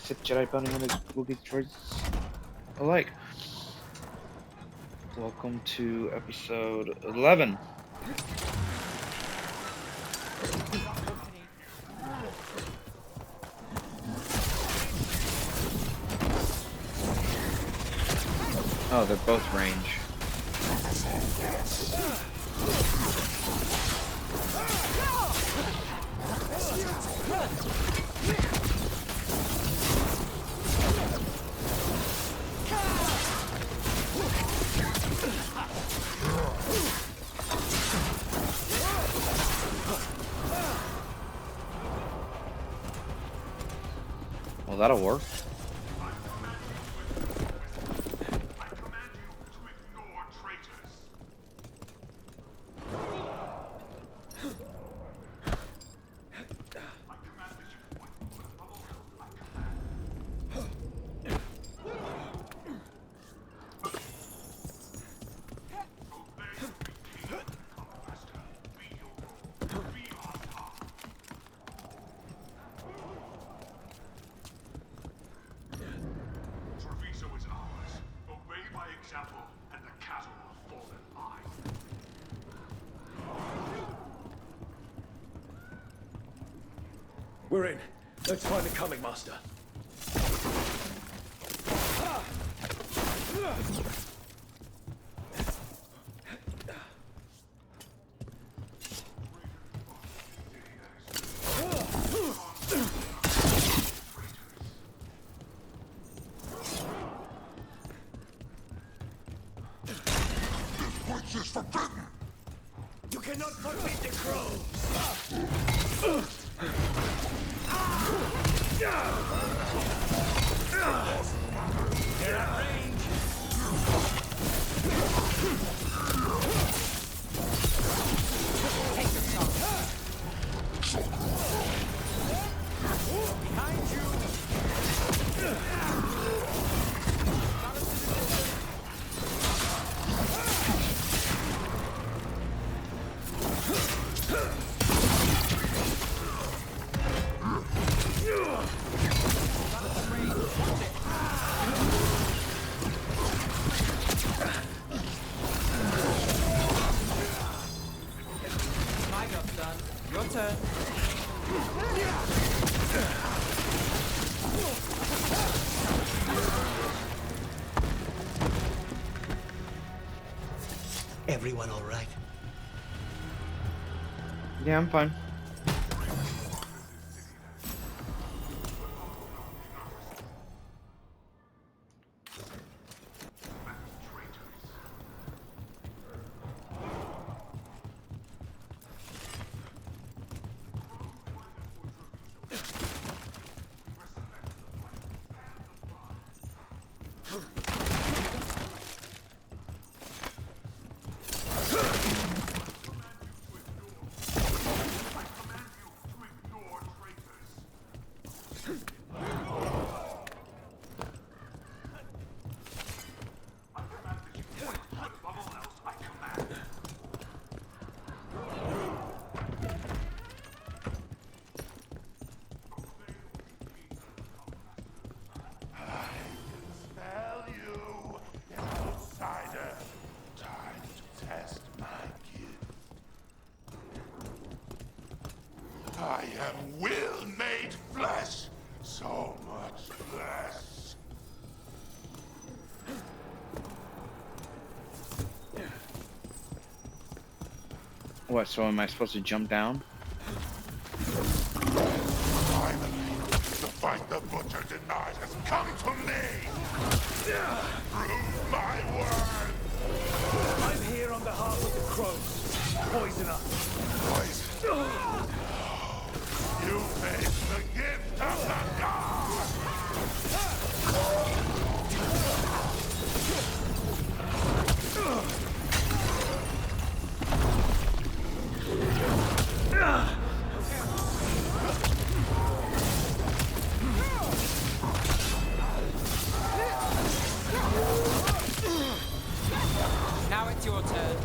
Sith Jedi bounty hunters will be destroyed alike. Welcome to episode 11. Oh, they're both range. Well, that'll work. We're in. Let's find the coming master. Which is forbidden! You cannot forbid the crows! They're at range! Take the shot! Behind you! My job's done. Your turn. Everyone all right? Yeah, I'm fine. I am will made flesh, so much flesh. What, so am I supposed to jump down? Finally, the fight the Butcher denied has come to me! Prove my word! I'm here on behalf of the crows. Poison up. Poison. You face the gift of the gods! Now it's your turn.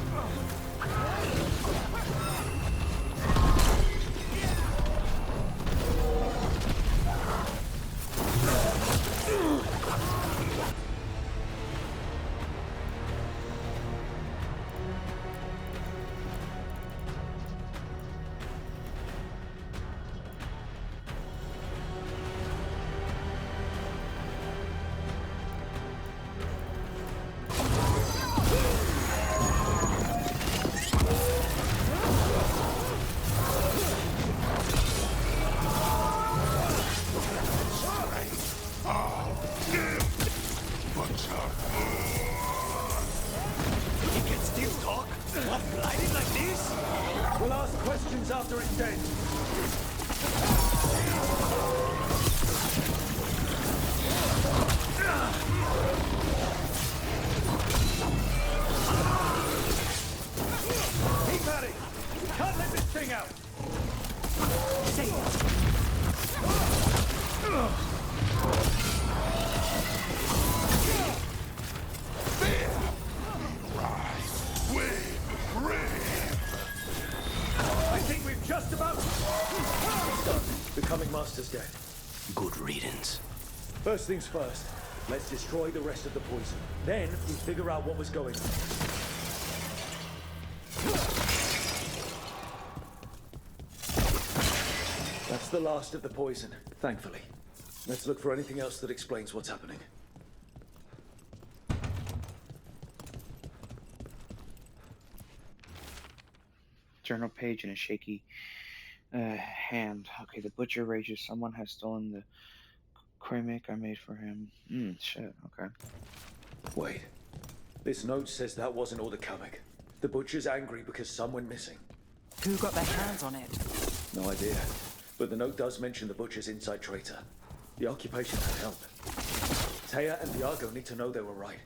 Good riddance. First things first. Let's destroy the rest of the poison. Then we figure out what was going on. That's the last of the poison, thankfully. Let's look for anything else that explains what's happening. Journal page in a shaky hand. Okay, the butcher rages. Someone has stolen the kremik I made for him. Shit, okay. Wait. This note says that wasn't all the Kamek. The butcher's angry because some went missing. Who got their hands on it? No idea. But the note does mention the butcher's inside traitor. The occupation had help. Taya and Viago need to know they were right.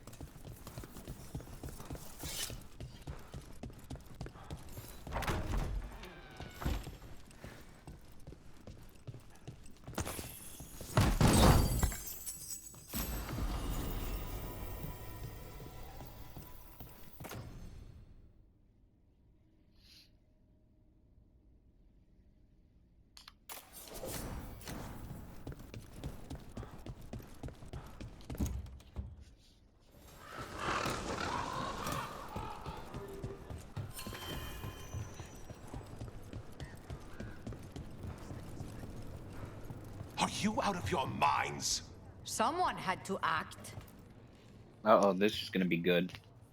Are you out of your minds? Someone had to act. Uh-oh, this is gonna be good.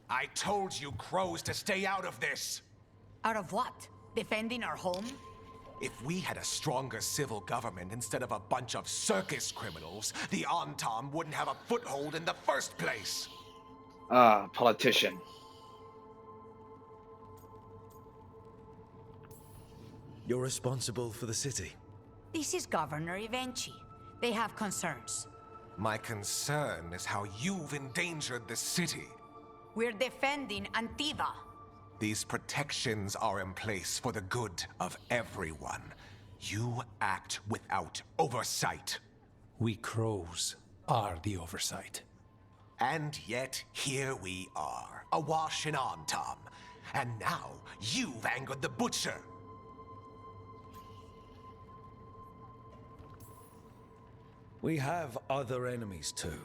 I told you crows to stay out of this. Out of what? Defending our home? If we had a stronger civil government instead of a bunch of circus criminals, the Antam wouldn't have a foothold in the first place. Politician. You're responsible for the city. This is Governor Evenchi. They have concerns. My concern is how you've endangered the city. We're defending Antiva. These protections are in place for the good of everyone. You act without oversight. We crows are the oversight. And yet, here we are, awash in Antam. And now, you've angered the butcher. We have other enemies too.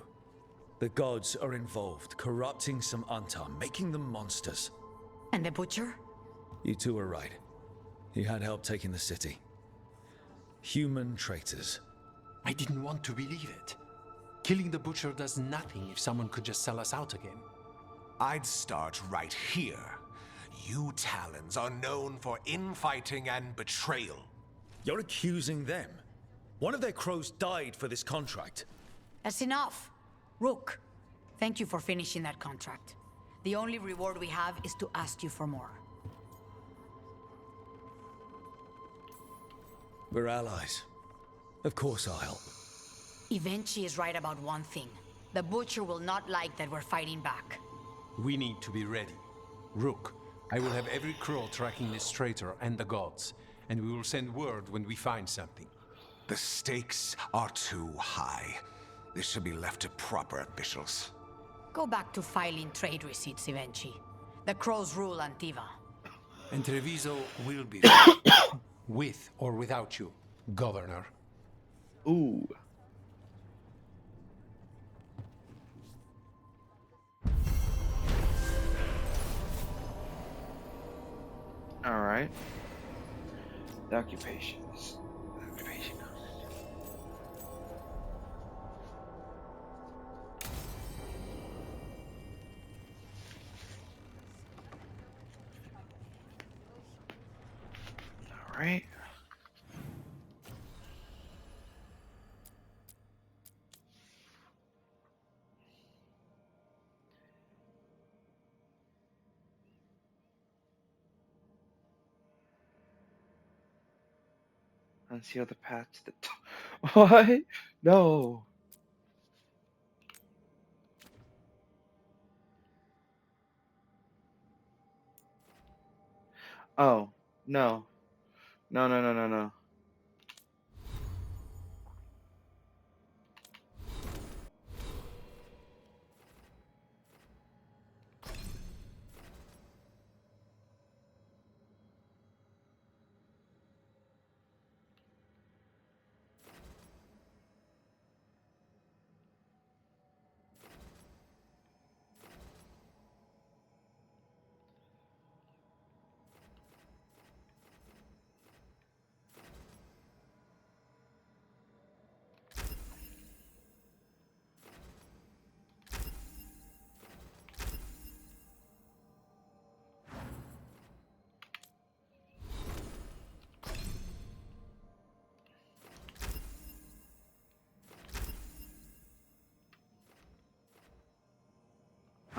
The gods are involved, corrupting some Antam, making them monsters. And the butcher? You two are right. He had help taking the city. Human traitors. I didn't want to believe it. Killing the butcher does nothing if someone could just sell us out again. I'd start right here. You Talons are known for infighting and betrayal. You're accusing them. One of their crows died for this contract. That's enough. Rook, thank you for finishing that contract. The only reward we have is to ask you for more. We're allies. Of course I'll help. Evenchi is right about one thing. The butcher will not like that we're fighting back. We need to be ready. Rook, I will have every crow tracking this traitor and the gods, and we will send word when we find something. The stakes are too high. This should be left to proper officials. Go back to filing trade receipts, Evenchi. The crows rule Antiva. And Treviso will be with or without you, Governor. Ooh. Alright. The occupations. Occupation. Alright. Unseal the path to the top. What? No. Oh, no. No, no, no, no, no.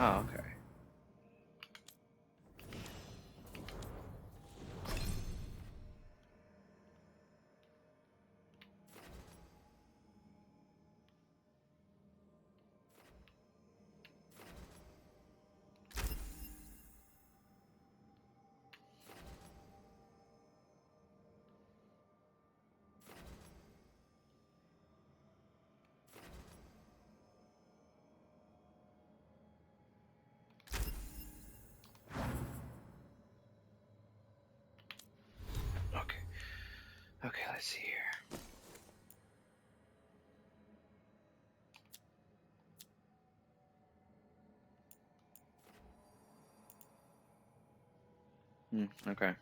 Oh, okay. Okay. Okay, let's see here. Okay.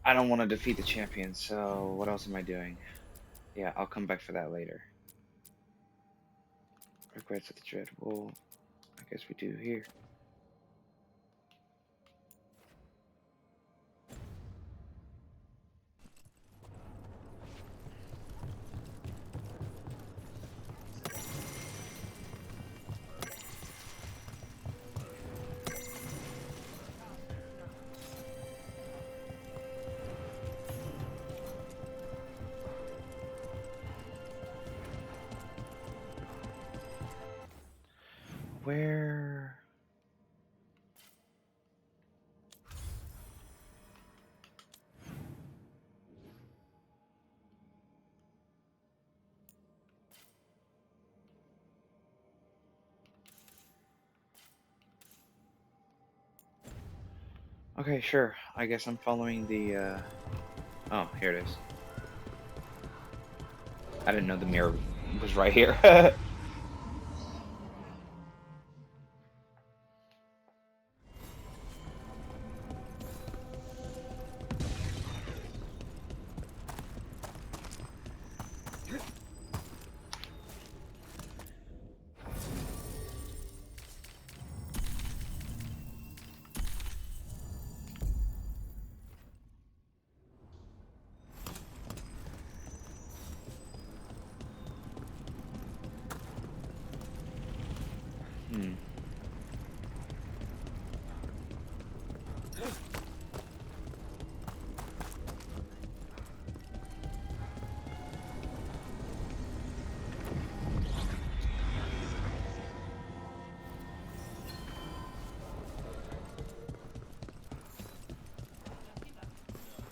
I don't want to defeat the champion, so what else am I doing? Yeah, I'll come back for that later. Regrets of the Dread Wool. I guess we do here. Where? Okay, sure. I guess I'm following the, Oh, here it is. I didn't know the mirror was right here.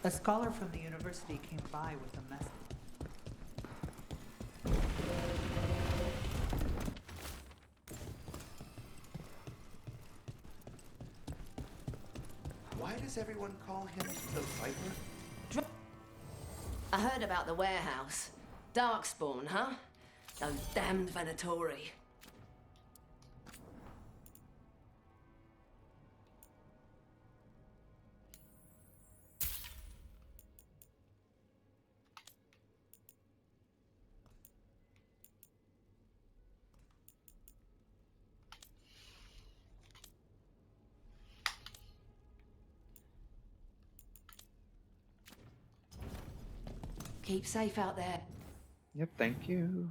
A scholar from the university came by with a message. Why does everyone call him the Viper? I heard about the warehouse. Darkspawn, huh? Those damned Venatori. Keep safe out there. Yep, thank you.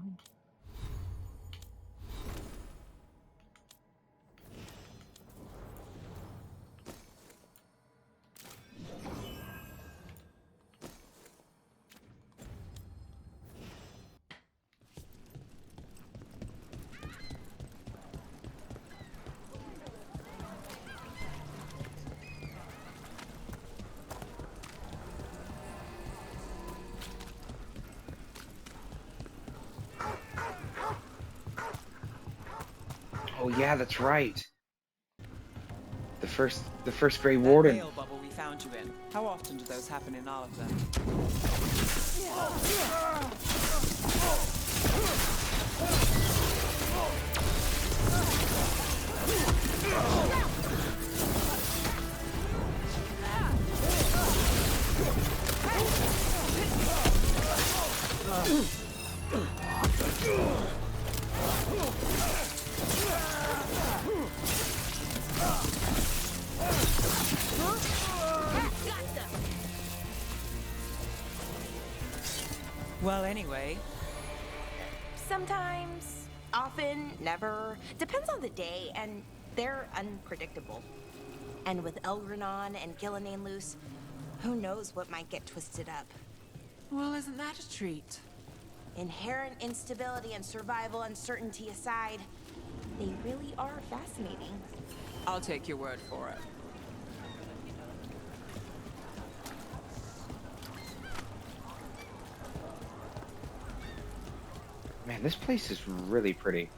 Oh yeah, that's right. The first Grey Warden. That veil bubble we found you in. How often do those happen in Arlington? Well, anyway, Sometimes, often, never. Depends on the day, and they're unpredictable. And with Elgranon and Gillenane loose, who knows what might get twisted up. well, isn't that a treat? Inherent instability and survival uncertainty aside, they really are fascinating. I'll take your word for it. Man, this place is really pretty.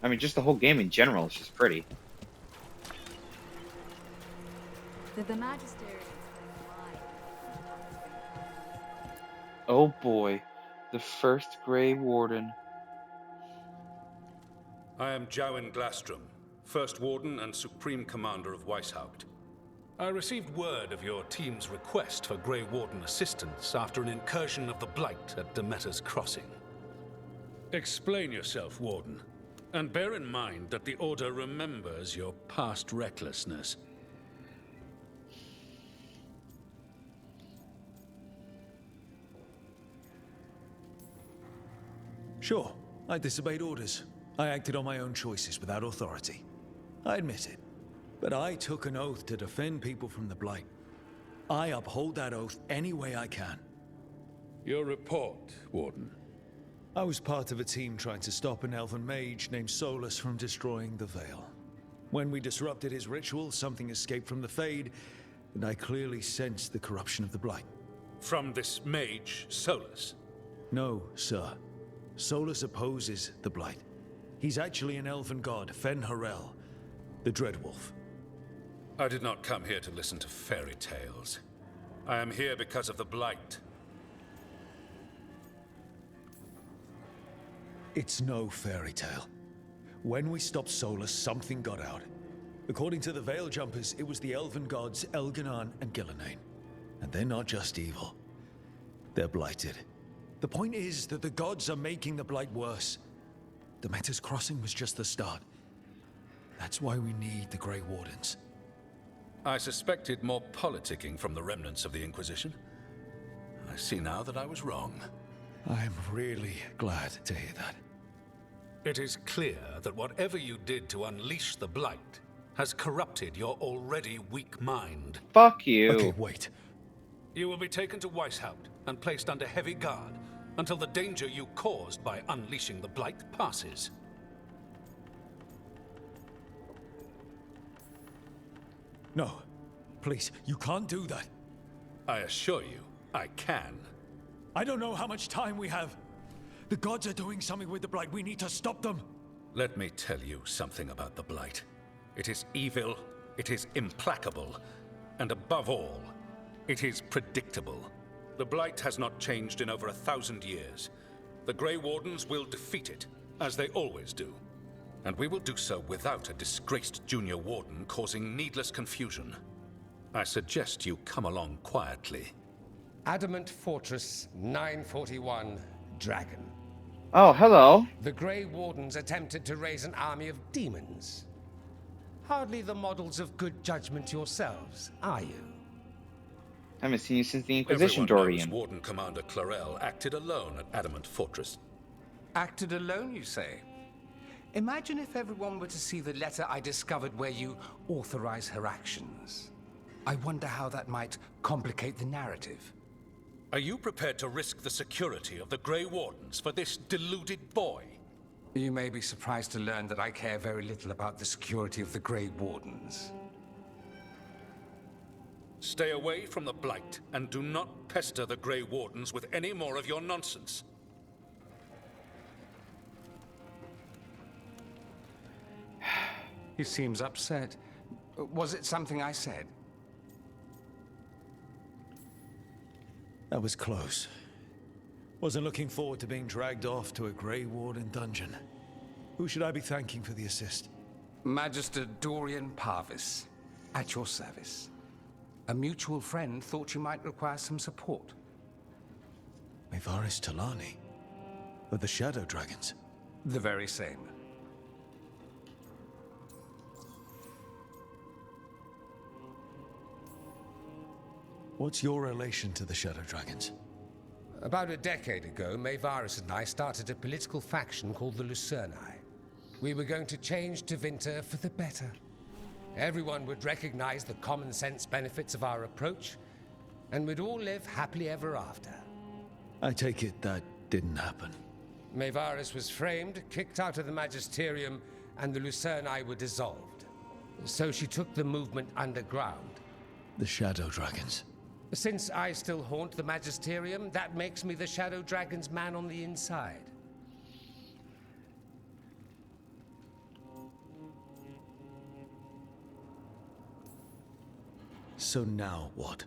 I mean, just the whole game in general is just pretty. Did the Magister explain why? Oh boy, the first Grey Warden. I am Jowen Glastrom, First Warden and Supreme Commander of Weishaupt. I received word of your team's request for Grey Warden assistance after an incursion of the Blight at Demeter's Crossing. Explain yourself, Warden, and bear in mind that the Order remembers your past recklessness. Sure, I disobeyed orders. I acted on my own choices without authority. I admit it. But I took an oath to defend people from the Blight. I uphold that oath any way I can. Your report, Warden. I was part of a team trying to stop an elven mage named Solus from destroying the Veil. When we disrupted his ritual, something escaped from the Fade, and I clearly sensed the corruption of the Blight. From this mage, Solus? No, sir. Solus opposes the Blight. He's actually an elven god, Fen-Harel, the Dreadwolf. I did not come here to listen to fairy tales. I am here because of the Blight. It's no fairy tale. When we stopped Solus, something got out. According to the Veil Jumpers, it was the elven gods Elganon and Gillenane. And they're not just evil. They're blighted. The point is that the gods are making the Blight worse. Demeter's Crossing was just the start. That's why we need the Grey Wardens. I suspected more politicking from the remnants of the Inquisition. I see now that I was wrong. I'm really glad to hear that. It is clear that whatever you did to unleash the Blight has corrupted your already weak mind. Fuck you. Okay, wait. You will be taken to Weishaupt and placed under heavy guard until the danger you caused by unleashing the Blight passes. No. Please, you can't do that. I assure you, I can. I don't know how much time we have. The gods are doing something with the Blight. We need to stop them. Let me tell you something about the Blight. It is evil, it is implacable, and above all, it is predictable. The Blight has not changed in over 1,000 years. The Grey Wardens will defeat it, as they always do. And we will do so without a disgraced junior warden causing needless confusion. I suggest you come along quietly. Adamant Fortress 941, Dragon. Oh, hello. The Grey Wardens attempted to raise an army of demons. Hardly the models of good judgment yourselves, are you? I haven't seen you since the Inquisition, Everyone Dorian. knows Warden Commander Clarel acted alone at Adamant Fortress. Acted alone, you say? Imagine if everyone were to see the letter I discovered where you authorize her actions. I wonder how that might complicate the narrative. Are you prepared to risk the security of the Grey Wardens for this deluded boy? You may be surprised to learn that I care very little about the security of the Grey Wardens. Stay away from the Blight, and do not pester the Grey Wardens with any more of your nonsense. He seems upset. Was it something I said? That was close. Wasn't looking forward to being dragged off to a Grey Warden dungeon. Who should I be thanking for the assist? Magister Dorian Parvis, at your service. A mutual friend thought you might require some support. Mevaris Talani, of the Shadow Dragons. The very same. What's your relation to the Shadow Dragons? About a decade ago, Maevaris and I started a political faction called the Lucerni. We were going to change Tevinter for the better. Everyone would recognize the common sense benefits of our approach, and we'd all live happily ever after. I take it that didn't happen. Maevaris was framed, kicked out of the Magisterium, and the Lucerni were dissolved. So she took the movement underground. The Shadow Dragons. Since I still haunt the Magisterium, that makes me the Shadow Dragon's man on the inside. So now what?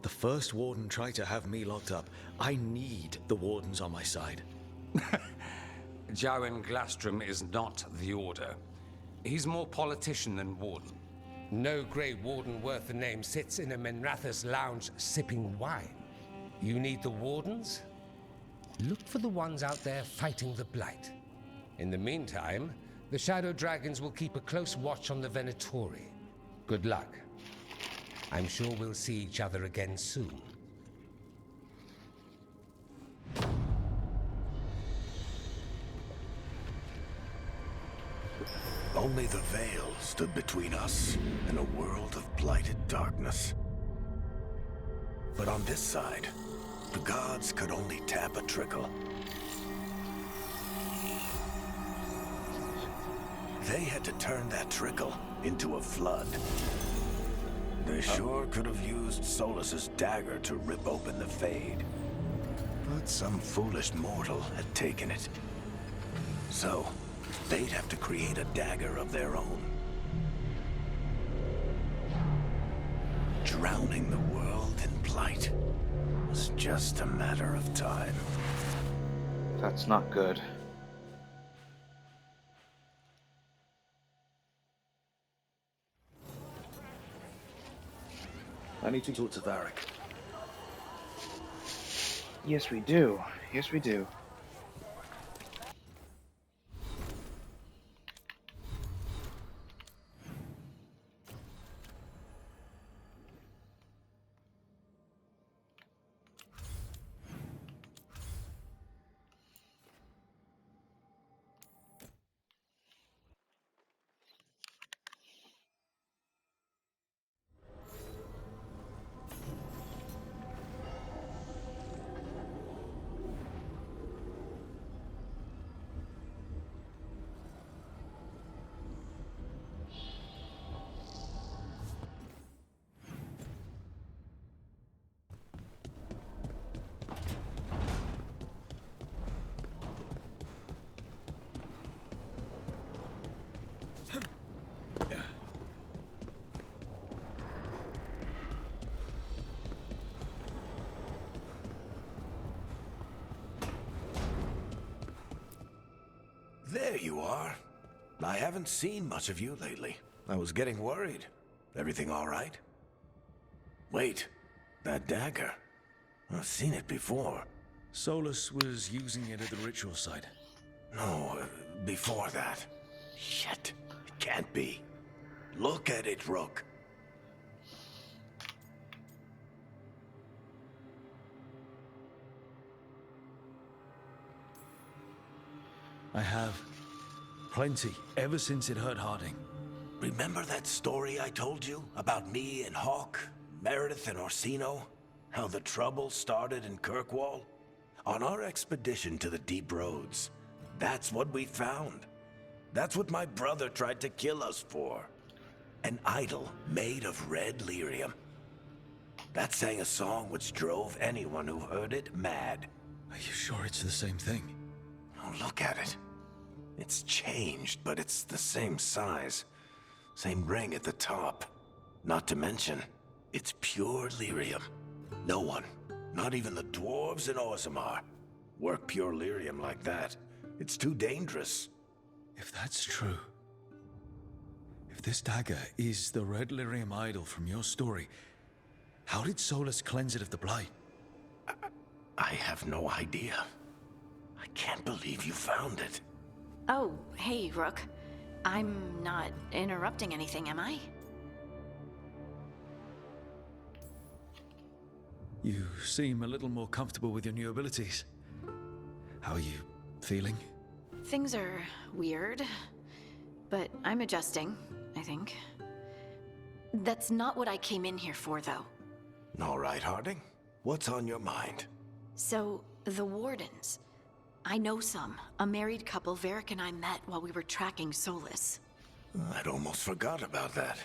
The first Warden tried to have me locked up. I need the Wardens on my side. Jowen Glastrom is not the Order. He's more politician than Warden. No Grey Warden worth the name sits in a Menrathus lounge sipping wine. You need the Wardens? Look for the ones out there fighting the Blight. In the meantime, the Shadow Dragons will keep a close watch on the Venatori. Good luck. I'm sure we'll see each other again soon. Only the Veil stood between us and a world of blighted darkness. But on this side, the gods could only tap a trickle. They had to turn that trickle into a flood. They sure could have used Solus's dagger to rip open the Fade. But some foolish mortal had taken it. So, they'd have to create a dagger of their own. Drowning the world in blight was just a matter of time. That's not good. I need to talk to Varric. Yes, we do. Yes, we do. There you are. I haven't seen much of you lately. I was getting worried. Everything all right? Wait, that dagger. I've seen it before. Solus was using it at the ritual site. No, before that. Shit, it can't be. Look at it, Rook. I have. Plenty, ever since it hurt Harding. Remember that story I told you about me and Hawk, Meredith and Orsino? How the trouble started in Kirkwall? On our expedition to the Deep Roads, that's what we found. That's what my brother tried to kill us for. An idol made of red lyrium. That sang a song which drove anyone who heard it mad. Are you sure it's the same thing? Oh, look at it. It's changed, but it's the same size. Same ring at the top. Not to mention, it's pure lyrium. No one, not even the dwarves in Orzammar, work pure lyrium like that. It's too dangerous. If that's true, if this dagger is the red lyrium idol from your story, how did Solus cleanse it of the blight? I have no idea. I can't believe you found it. Oh, hey, Rook. I'm not interrupting anything, am I? You seem a little more comfortable with your new abilities. How are you feeling? Things are weird, but I'm adjusting, I think. That's not what I came in here for, though. All right, Harding. What's on your mind? So, the Wardens. I know some. A married couple Varric and I met while we were tracking Solus. I'd almost forgot about that.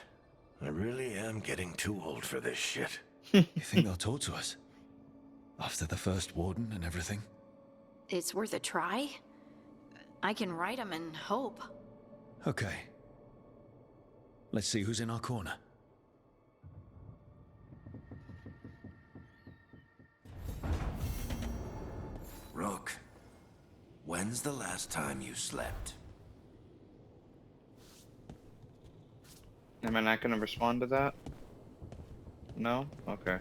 I really am getting too old for this shit. You think they'll talk to us? After the first Warden and everything? It's worth a try. I can write them and hope. Okay. Let's see who's in our corner. Rook, when's the last time you slept? Am I not gonna respond to that? No? Okay.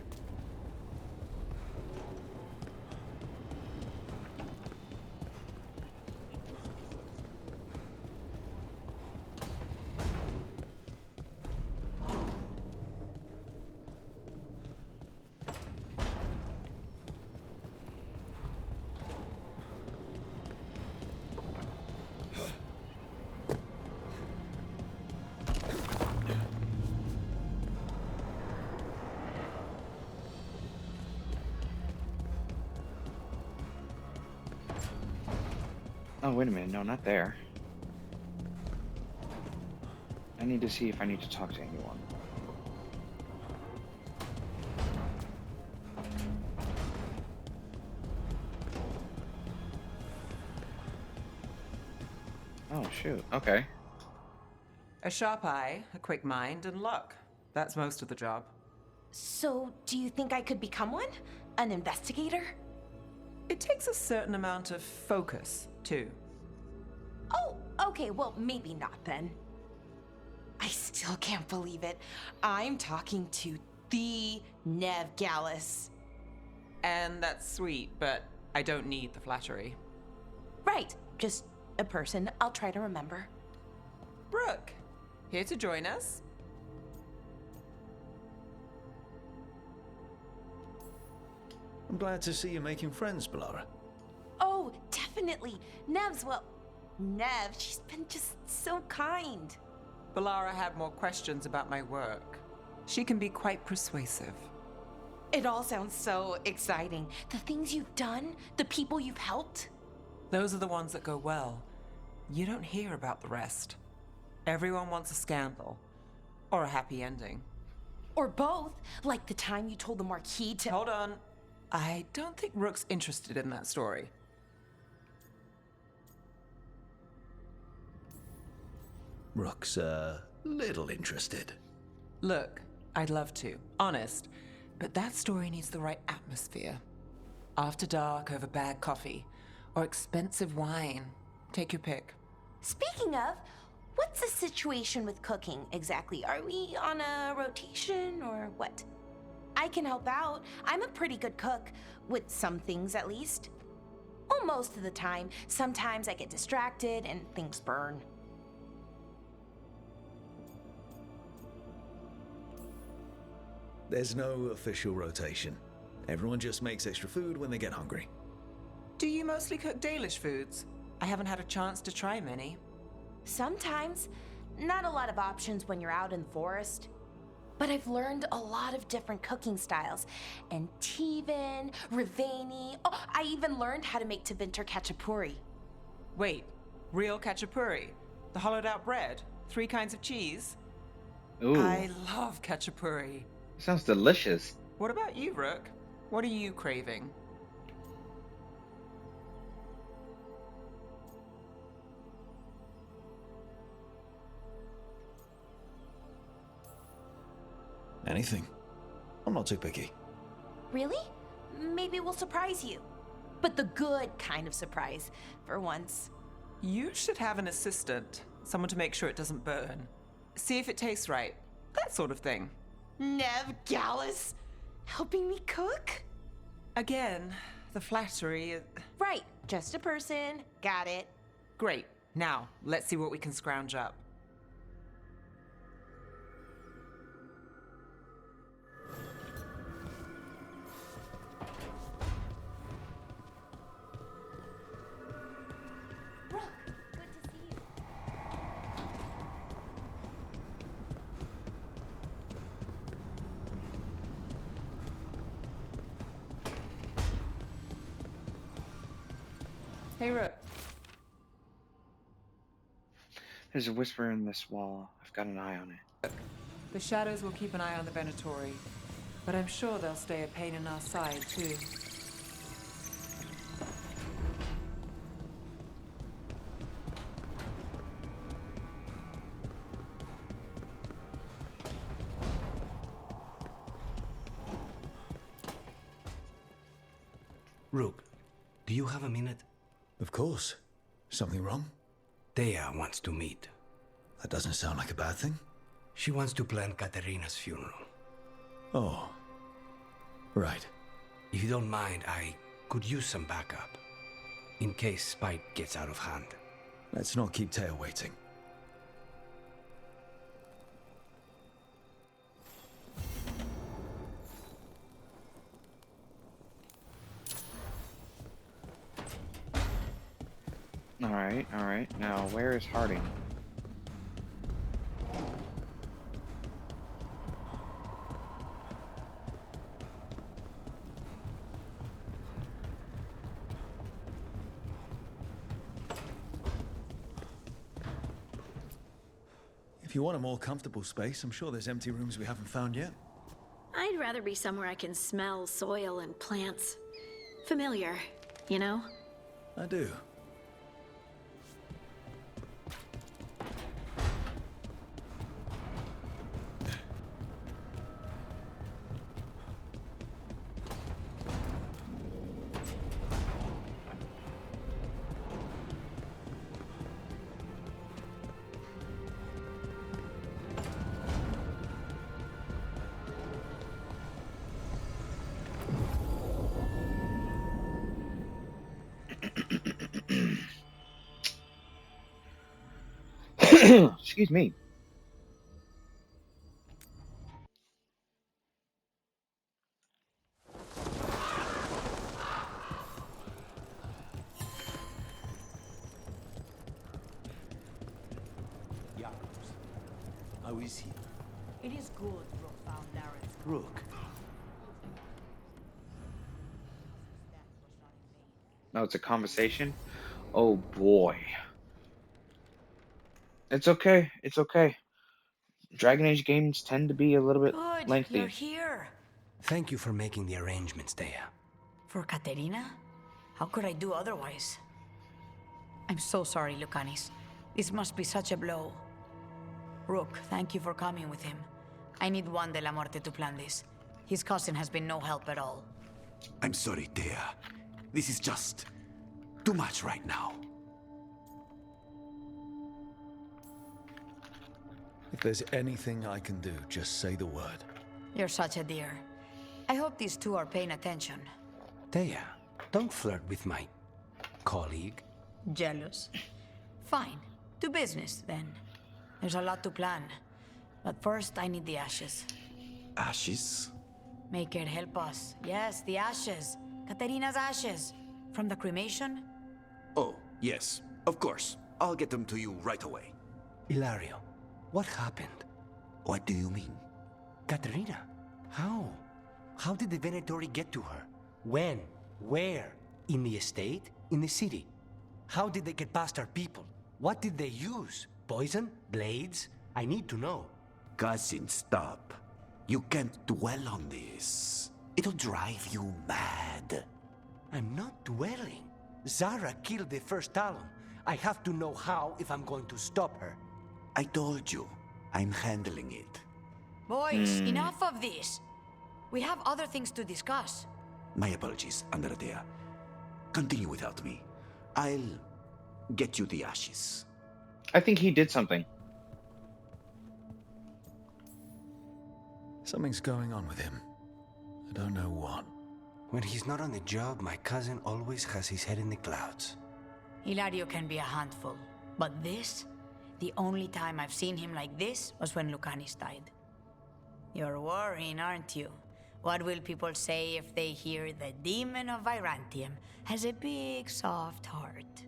Oh, wait a minute. No, not there. I need to see if I need to talk to anyone. Oh, shoot. Okay. A sharp eye, a quick mind, and luck. That's most of the job. So, do you think I could become one? An investigator? It takes a certain amount of focus, too. Oh, okay, well, maybe not then. I still can't believe it. I'm talking to the Nev Gallus. And that's sweet, but I don't need the flattery. Right, just a person I'll try to remember. Brooke, here to join us? I'm glad to see you making friends, Bellara. Oh, definitely. Nev's, well, Nev, she's been just so kind. Bellara had more questions about my work. She can be quite persuasive. It all sounds so exciting. The things you've done, the people you've helped. Those are the ones that go well. You don't hear about the rest. Everyone wants a scandal. Or a happy ending. Or both, like the time you told the Marquis to— Hold on. I don't think Rook's interested in that story. Rook's little interested. Look, I'd love to, honest, but that story needs the right atmosphere. After dark over bad coffee, or expensive wine. Take your pick. Speaking of, what's the situation with cooking exactly? Are we on a rotation or what? I can help out. I'm a pretty good cook, with some things at least. Well, most of the time. Sometimes I get distracted and things burn. There's no official rotation. Everyone just makes extra food when they get hungry. Do you mostly cook Dalish foods? I haven't had a chance to try many. Sometimes. Not a lot of options when you're out in the forest. But I've learned a lot of different cooking styles. Antivan, Rivani. Oh, I even learned how to make Tevinter Khachapuri. Wait, real khachapuri? The hollowed out bread? 3 kinds of cheese? Ooh. I love khachapuri. Sounds delicious. What about you, Rook? What are you craving? Anything. I'm not too picky. Really? Maybe we'll surprise you. But the good kind of surprise, for once. You should have an assistant. Someone to make sure it doesn't burn. See if it tastes right. That sort of thing. Nev Gallus? Helping me cook? Again, the flattery is... Right, just a person. Got it. Great. Now, let's see what we can scrounge up. Hey, Rook. There's a whisper in this wall. I've got an eye on it. The shadows will keep an eye on the Venatori, but I'm sure they'll stay a pain in our side, too. Rook, do you have a minute? Of course. Something wrong? Thea wants to meet. That doesn't sound like a bad thing. She wants to plan Katerina's funeral. Oh. Right. If you don't mind, I could use some backup. In case Spike gets out of hand. Let's not keep Taya waiting. Alright. Now, where is Harding? If you want a more comfortable space, I'm sure there's empty rooms we haven't found yet. I'd rather be somewhere I can smell soil and plants. Familiar, you know? I do. Excuse me. How is he? It is good Rook found Darren's. Rook. No, it's a conversation? Oh boy. It's okay. It's okay. Dragon Age games tend to be a little bit Good, lengthy. you're here. Thank you for making the arrangements, Thea. For Katerina? How could I do otherwise? I'm so sorry, Lucanis. This must be such a blow. Rook, thank you for coming with him. I need Juan de la Muerte to plan this. His cousin has been no help at all. I'm sorry, Thea. This is just too much right now. If there's anything I can do, just say the word. You're such a dear. I hope these two are paying attention. Thea, don't flirt with my colleague. Jealous? Fine. To business, then. There's a lot to plan. But first, I need the ashes. Ashes? Make it help us. Yes, the ashes. Katerina's ashes. From the cremation? Oh, yes. Of course. I'll get them to you right away. Ilario, what happened? What do you mean? Katerina, how? How did the Venatori get to her? When? Where? In the estate? In the city? How did they get past our people? What did they use? Poison? Blades? I need to know. Cousin, stop. You can't dwell on this. It'll drive you mad. I'm not dwelling. Zara killed the first Talon. I have to know how if I'm going to stop her. I told you. I'm handling it. Boys, enough of this. We have other things to discuss. My apologies, Andrea. Continue without me. I'll get you the ashes. I think he did something. Something's going on with him. I don't know what. When he's not on the job, my cousin always has his head in the clouds. Hilario can be a handful. But this? The only time I've seen him like this was when Lucanis died. You're worrying, aren't you? What will people say if they hear the demon of Virantium has a big, soft heart?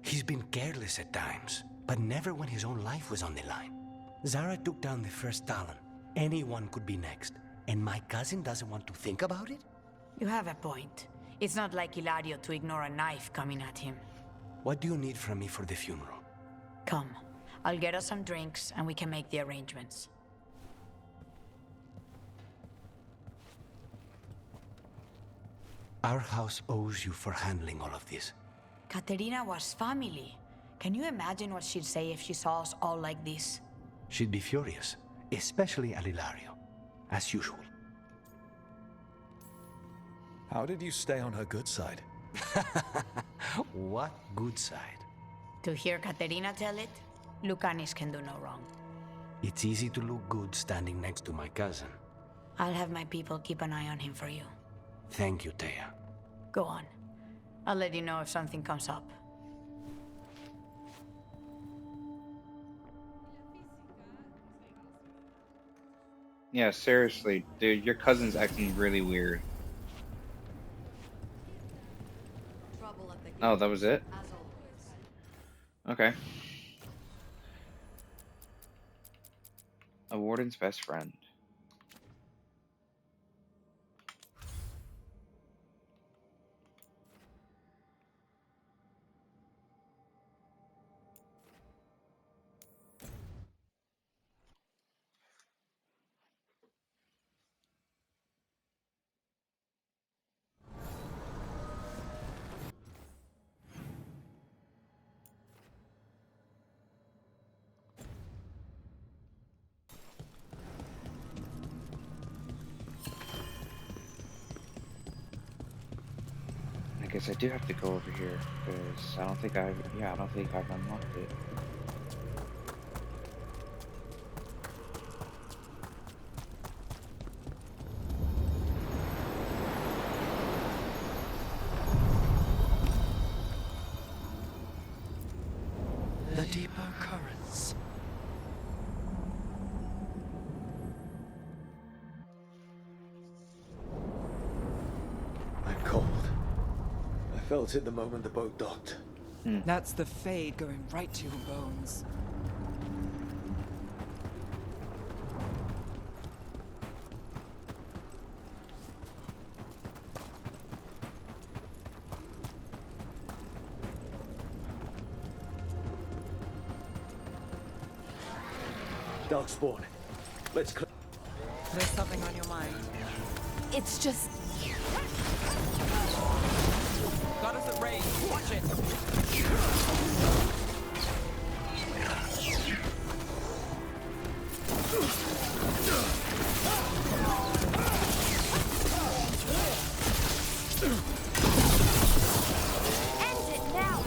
He's been careless at times, but never when his own life was on the line. Zara took down the first Talon. Anyone could be next. And my cousin doesn't want to think about it? You have a point. It's not like Hilario to ignore a knife coming at him. What do you need from me for the funeral? Come. I'll get us some drinks and we can make the arrangements. Our house owes you for handling all of this. Katerina was family. Can you imagine what she'd say if she saw us all like this? She'd be furious, especially at Ilario, as usual. How did you stay on her good side? What good side? To hear Katerina tell it, Lucanis can do no wrong. It's easy to look good standing next to my cousin. I'll have my people keep an eye on him for you. Thank you, Thea. Go on. I'll let you know if something comes up. Yeah, seriously, dude, your cousin's acting really weird. Oh, that was it? Okay. A warden's best friend. I guess I do have to go over here because I don't think I've unlocked it. The deeper currents. I'm cold. I felt it the moment the boat docked. That's the Fade going right to your bones. Darkspawn. Let's clear. There's something on your mind. It's just... Got us at range. Watch it. End it now!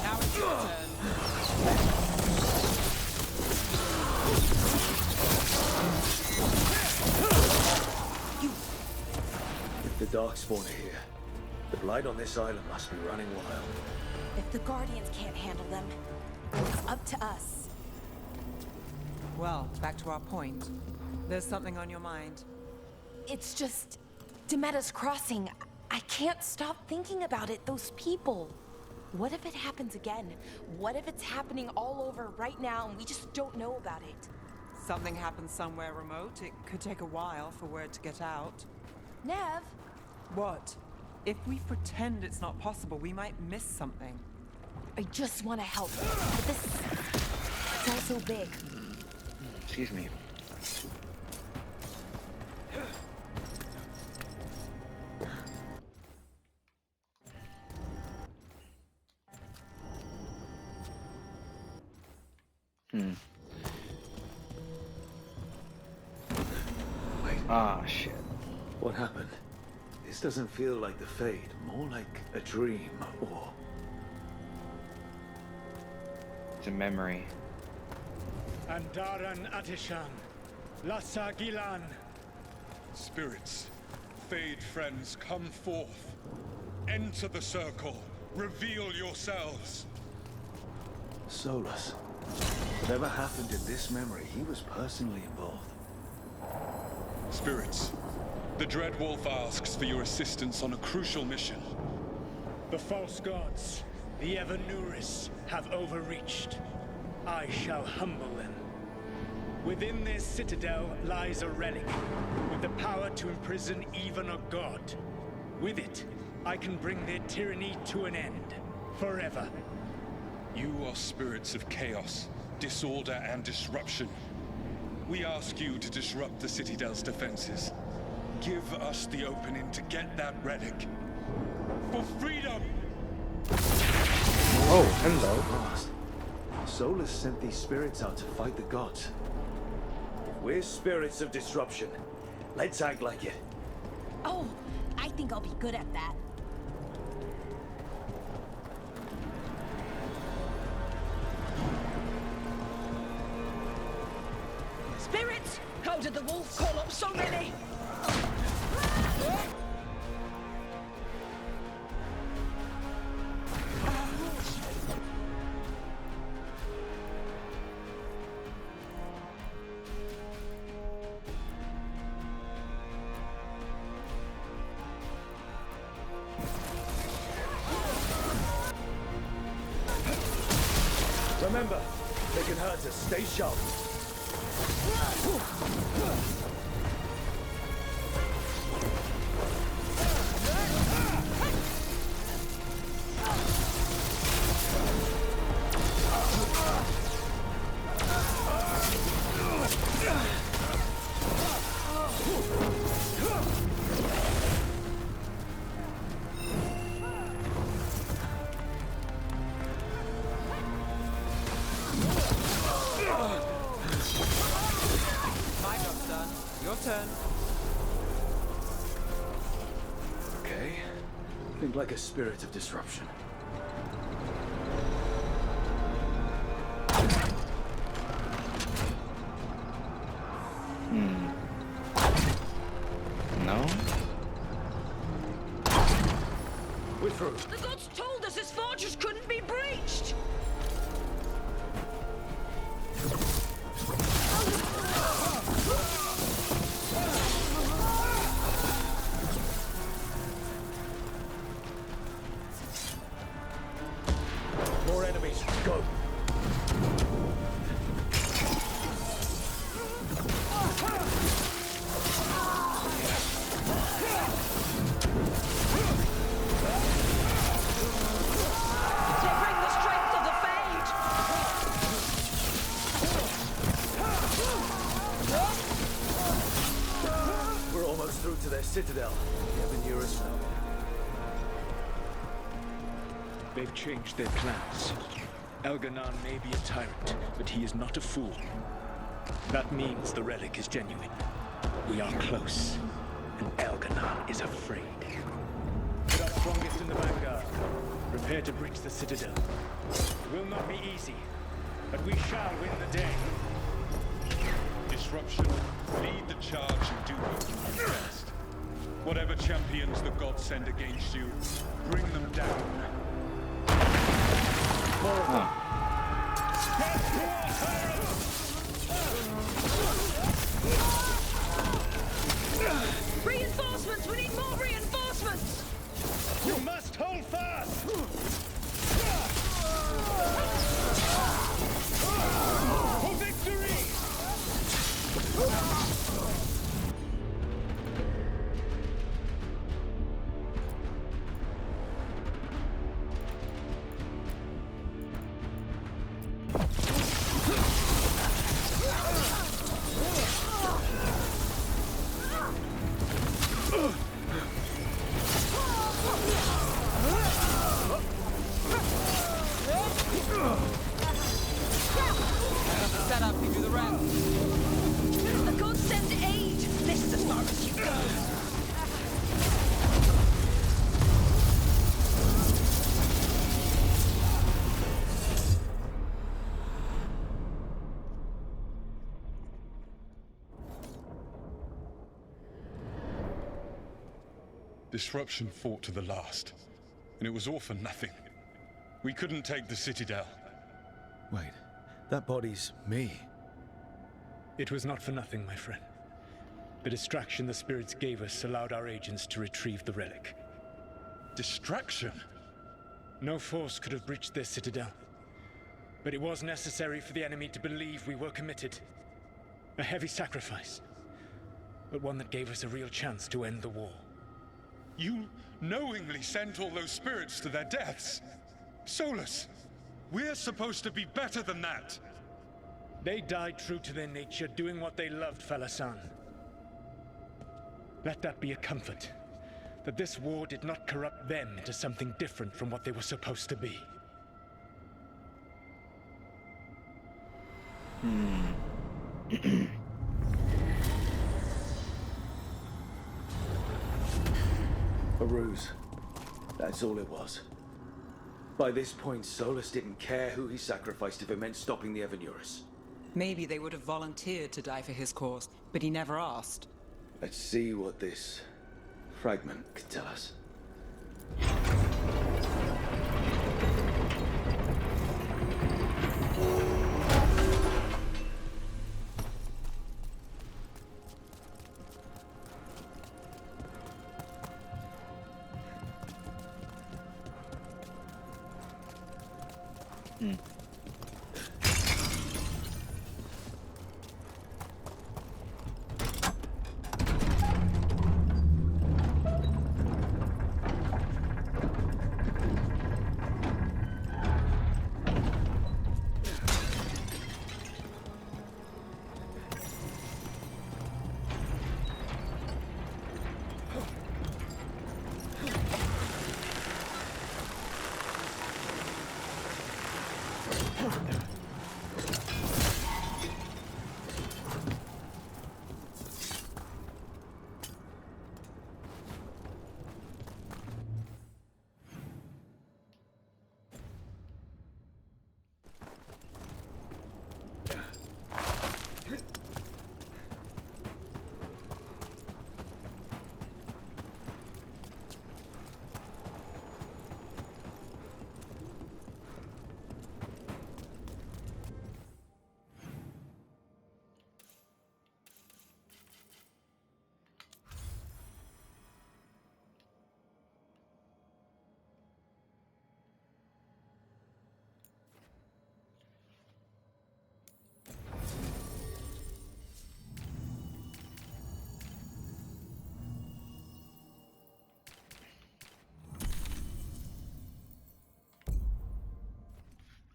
Now it's your turn. If the Darkspawn are here, the blight on this island must be running wild. If the Guardians can't handle them, it's up to us. Well, back to our point. There's something on your mind. It's just... Demetta's Crossing. I can't stop thinking about it, those people. What if it happens again? What if it's happening all over right now and we just don't know about it? Something happens somewhere remote. It could take a while for word to get out. Nev? What? If we pretend it's not possible, we might miss something. I just want to help. But this... It's all so big. Excuse me. Wait. Ah, shit. What happened? This doesn't feel like the Fade, more like a dream, or... It's a memory. Andaran Atishan, Lassa Gilan. Spirits, Fade friends, come forth. Enter the circle. Reveal yourselves. Solus. Whatever happened in this memory, he was personally involved. Spirits, the Dreadwolf asks for your assistance on a crucial mission. The false gods, The Evanuris have overreached. I shall humble them. Within their citadel lies a relic, with the power to imprison even a god. With it, I can bring their tyranny to an end, forever. You are spirits of chaos, disorder, and disruption. We ask you to disrupt the Citadel's defenses. Give us the opening to get that relic. For freedom! Oh, hello. Solus sent these spirits out to fight the gods. If we're spirits of disruption, let's act like it. Oh, I think I'll be good at that. Spirits! How did the wolf call up so many? Remember, they can hurt us. Stay sharp. My job's done. Your turn. Okay. Think like a spirit of disruption. No? We're through. The gods told us this fortress couldn't be breached! More enemies. Go. They bring the strength of the Fade! We're almost through to their citadel. The Evanuris know. They've changed their plans. Elganon may be a tyrant, but he is not a fool. That means the relic is genuine. We are close, and Elganon is afraid. Put our strongest in the vanguard. Prepare to breach the citadel. It will not be easy, but we shall win the day. Disruption, lead the charge and do what you do best. Whatever champions the gods send against you, bring them down. Reinforcements! We need more reinforcements! You must hold fast! For victory! Set up, you do the rest. The gods send aid! This is as far as you go! Disruption fought to the last, and it was all for nothing. We couldn't take the Citadel. Wait, that body's me. It was not for nothing, my friend. The distraction the spirits gave us allowed our agents to retrieve the relic. Distraction? No force could have breached this citadel. But it was necessary for the enemy to believe we were committed. A heavy sacrifice, but one that gave us a real chance to end the war. You knowingly sent all those spirits to their deaths. Solus, we're supposed to be better than that. They died true to their nature, doing what they loved, Falasan. Let that be a comfort, that this war did not corrupt them into something different from what they were supposed to be. A ruse. That's all it was. By this point, Solus didn't care who he sacrificed if it meant stopping the Evanurus. Maybe they would have volunteered to die for his cause, but he never asked. Let's see what this fragment could tell us.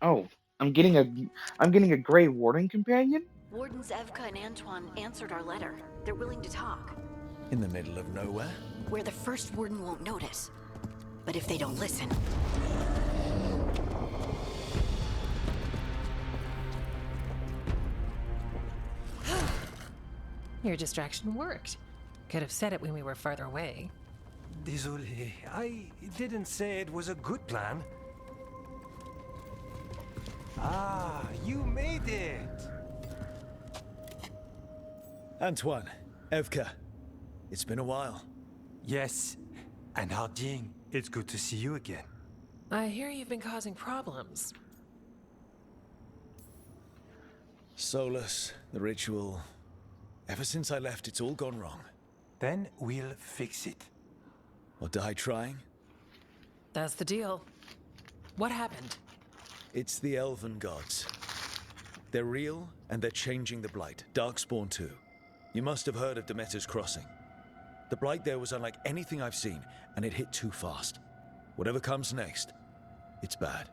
Oh, I'm getting a gray Warden companion? Wardens Evka and Antoine answered our letter. They're willing to talk. In the middle of nowhere? Where the first Warden won't notice. But if they don't listen... Your distraction worked. Could have said it when we were farther away. Désolé, I didn't say it was a good plan. Ah, you made it! Antoine, Evka, it's been a while. Yes, and Harding, it's good to see you again. I hear you've been causing problems. Solus, the ritual. Ever since I left, it's all gone wrong. Then we'll fix it. Or die trying? That's the deal. What happened? It's the Elven gods. They're real, and they're changing the Blight. Darkspawn too. You must have heard of Demeter's Crossing. The Blight there was unlike anything I've seen, and it hit too fast. Whatever comes next, it's bad.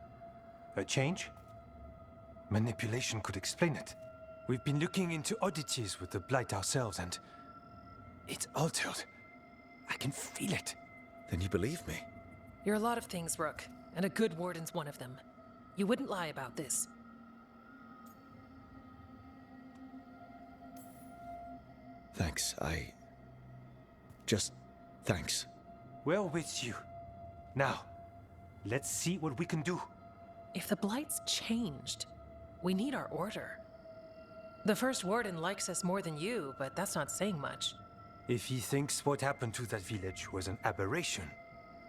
A change? Manipulation could explain it. We've been looking into oddities with the Blight ourselves, and it's altered. I can feel it. Then you believe me? You're a lot of things, Rook, and a good Warden's one of them. You wouldn't lie about this. Thanks, thanks. Well with you. Now, let's see what we can do. If the Blight's changed, we need our order. The first Warden likes us more than you, but that's not saying much. If he thinks what happened to that village was an aberration,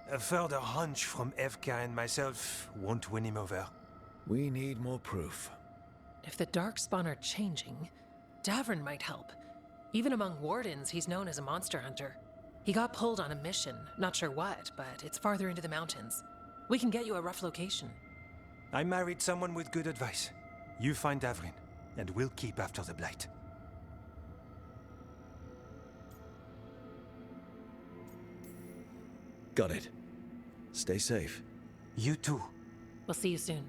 a further hunch from Evka and myself won't win him over. We need more proof. If the Darkspawn are changing, Davern might help. Even among Wardens, he's known as a monster hunter. He got pulled on a mission, not sure what, but it's farther into the mountains. We can get you a rough location. I married someone with good advice. You find Davrin, and we'll keep after the Blight. Got it. Stay safe. You too. We'll see you soon.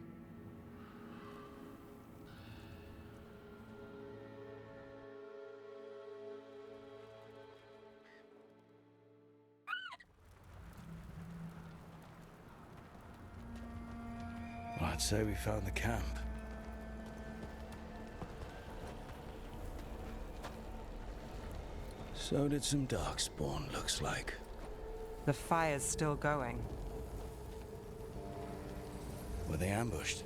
Well, I'd say we found the camp. So did some Darkspawn, looks like. The fire's still going. Were they ambushed?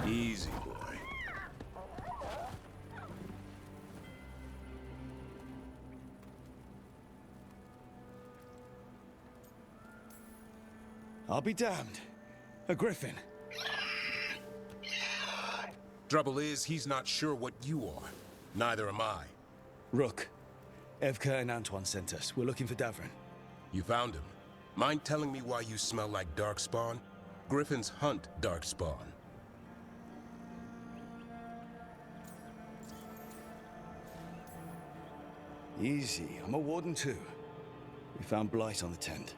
Easy, boy. I'll be damned. A griffin. Trouble is, he's not sure what you are. Neither am I. Rook. Evka and Antoine sent us. We're looking for Davrin. You found him. Mind telling me why you smell like Darkspawn? Griffins hunt Darkspawn. Easy. I'm a Warden too. We found Blight on the tent.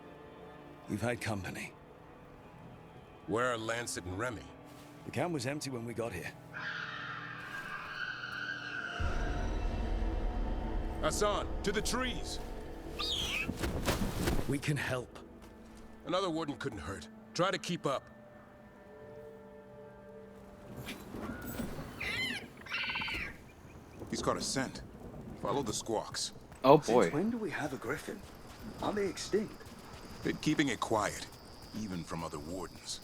You've had company. Where are Lancet and Remy? The camp was empty when we got here. Hassan, to the trees! We can help. Another Warden couldn't hurt. Try to keep up. He's got a scent. Follow the squawks. Oh boy. Since when do we have a griffin? Are they extinct? Been keeping it quiet, even from other wardens.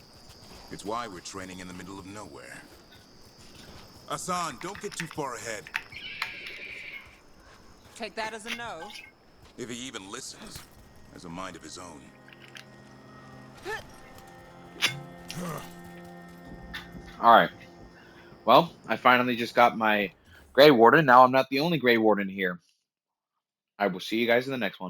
It's why we're training in the middle of nowhere. Hassan, don't get too far ahead. Take that as a no. If he even listens, has a mind of his own. Alright. Well, I finally just got my Grey Warden. Now I'm not the only Grey Warden here. I will see you guys in the next one.